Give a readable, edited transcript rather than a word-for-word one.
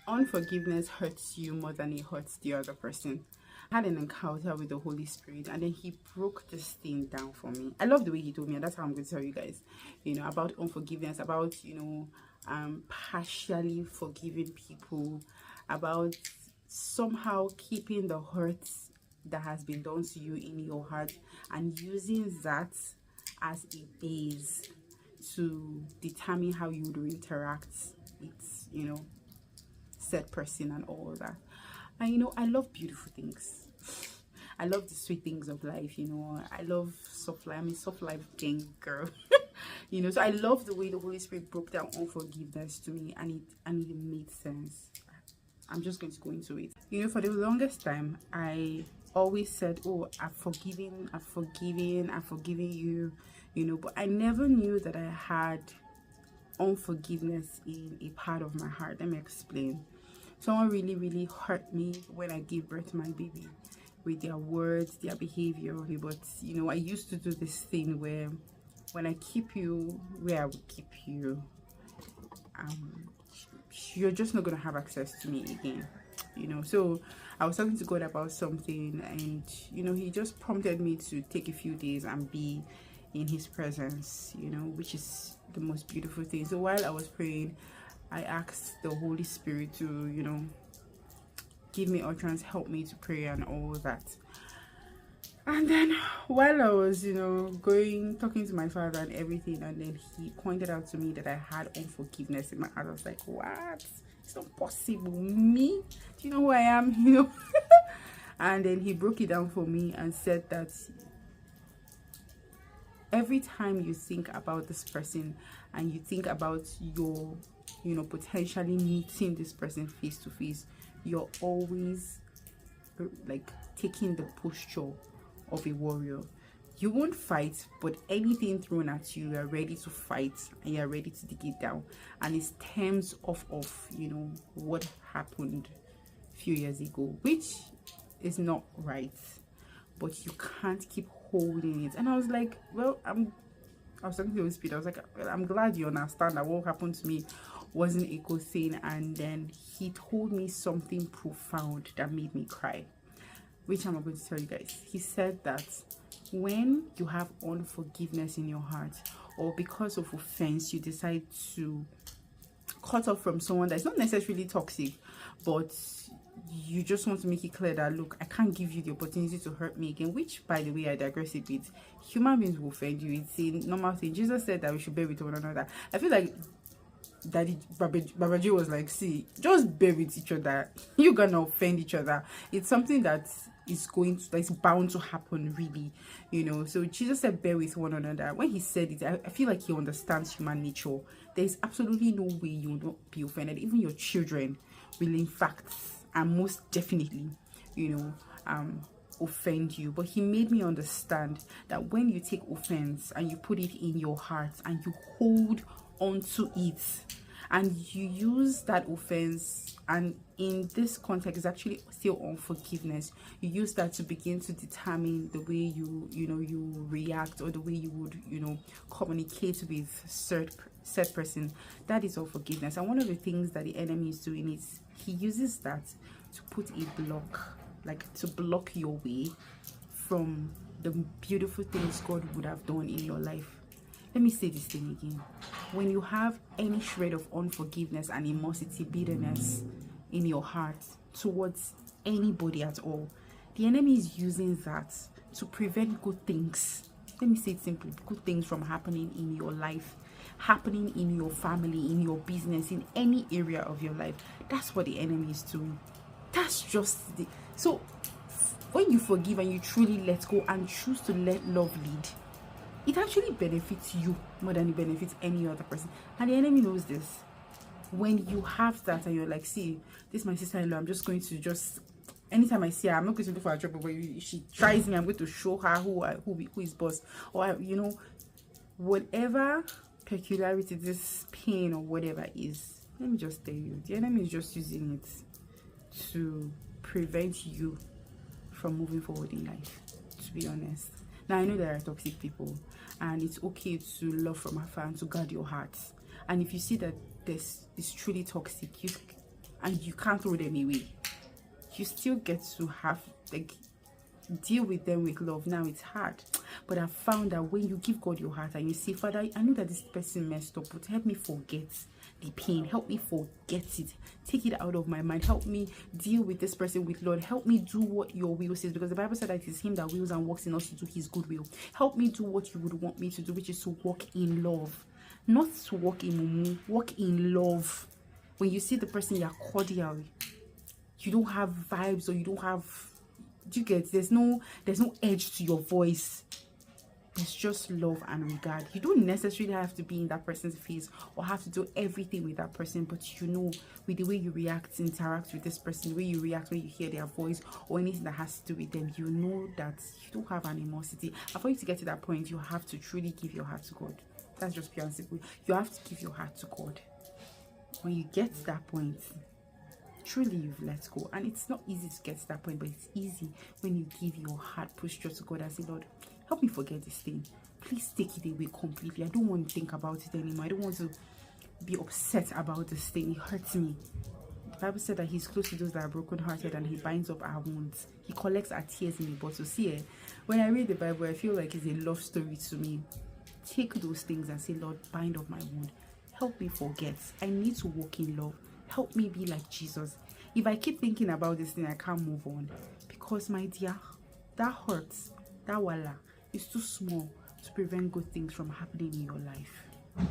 Unforgiveness hurts you more than it hurts the other person. I had an encounter with the Holy Spirit, and then he broke this thing down for me. I love the way he told me, and that's how I'm going to tell you guys, about unforgiveness, about, partially forgiving people, about somehow keeping the hurts that has been done to you in your heart and using that as a base to determine how you would interact with, said person and all that. And I love beautiful things. I love the sweet things of life. I love soft life. I'm a soft life gang girl. So I love the way the Holy Spirit broke down unforgiveness to me, and it made sense. I'm just going to go into it. For the longest time, I always said, oh, I've forgiven you, but I never knew that I had unforgiveness in a part of my heart. Let me explain. Someone really, really hurt me when I gave birth to my baby with their words, their behavior. But I used to do this thing where when I keep you where I would keep you, you're just not gonna have access to me again. So I was talking to God about something, and he just prompted me to take a few days and be in his presence, which is the most beautiful thing. So while I was praying, I asked the Holy Spirit to give me utterance, help me to pray and all that. And then while I was talking to my father and everything, and then he pointed out to me that I had unforgiveness in my heart. I was like, what? It's not possible. Me? Do you know who I am? And then he broke it down for me and said that every time you think about this person and you think about your potentially meeting this person face to face, you're always like taking the posture of a warrior. You won't fight, but anything thrown at you, you're ready to fight and you're ready to dig it down. And it stems off of what happened a few years ago, which is not right, but you can't keep holding it. And I was like, well, I was talking to the Spirit. I was like, well, I'm glad you understand that what happened to me wasn't a good thing. And then he told me something profound that made me cry, which I'm going to tell you guys. He said that when you have unforgiveness in your heart, or because of offense you decide to cut off from someone that's not necessarily toxic, but you just want to make it clear that, look, I can't give you the opportunity to hurt me again, which, by the way, I digress a bit. Human beings will offend you. It's a normal thing. Jesus said that we should bear with one another. I feel like Daddy Babaji was like, see, just bear with each other. You're gonna offend each other. It's something that that's bound to happen, really. So Jesus said bear with one another. When he said it, I feel like he understands human nature. There's absolutely no way you will not be offended. Even your children will, in fact, and most definitely, offend you. But he made me understand that when you take offense and you put it in your heart and you hold onto it and you use that offense, and in this context is actually still unforgiveness, you use that to begin to determine the way you react, or the way you would communicate with said person. That is unforgiveness. And one of the things that the enemy is doing is he uses that to put a block, like to block your way from the beautiful things God would have done in your life. Let me say this thing again. When you have any shred of unforgiveness, animosity, bitterness in your heart towards anybody at all, the enemy is using that to prevent good things. Let me say it simply, good things from happening in your life, happening in your family, in your business, in any area of your life. That's what the enemy is doing. That's just so when you forgive and you truly let go and choose to let love lead, it actually benefits you more than it benefits any other person. And the enemy knows this. When you have that and you're like, see, this is my sister-in-law, I'm just going to anytime I see her, I'm not going to look for a job, but she tries me, I'm going to show her who is boss. Or whatever peculiarity, this pain or whatever is, let me just tell you, the enemy is just using it to prevent you from moving forward in life, to be honest. Now, I know there are toxic people, and it's okay to love from afar and to guard your heart And if you see that this is truly toxic, and you can't throw them away, you still get to have, like, deal with them with love. Now it's hard, but I've found that when you give God your heart and you say, Father, I know that this person messed up, but help me forget the pain, help me forget it, take it out of my mind, help me deal with this person with Lord, help me do what your will says, because the Bible said that it is him that wills and works in us to do his good will. Help me do what you would want me to do, which is to walk in love, not to walk in mumu, walk in love. When you see the person, you're cordial, you don't have vibes, or you don't have, do you get, there's no edge to your voice. It's just love and regard. You don't necessarily have to be in that person's face or have to do everything with that person, but you know, with the way you interact with this person, the way you react when you hear their voice or anything that has to do with them, you know that you don't have animosity. And for you to get to that point, you have to truly give your heart to God. That's just pure and simple. You have to give your heart to God. When you get to that point, truly you've let go. And it's not easy to get to that point, but it's easy when you give your heart posture to God and say, Lord, help me forget this thing. Please take it away completely. I don't want to think about it anymore. I don't want to be upset about this thing. It hurts me. The Bible said that he's close to those that are brokenhearted and he binds up our wounds. He collects our tears in the bottle. See, when I read the Bible, I feel like it's a love story to me. Take those things and say, Lord, bind up my wound. Help me forget. I need to walk in love. Help me be like Jesus. If I keep thinking about this thing, I can't move on. Because, my dear, that hurts. That wala is too small to prevent good things from happening in your life.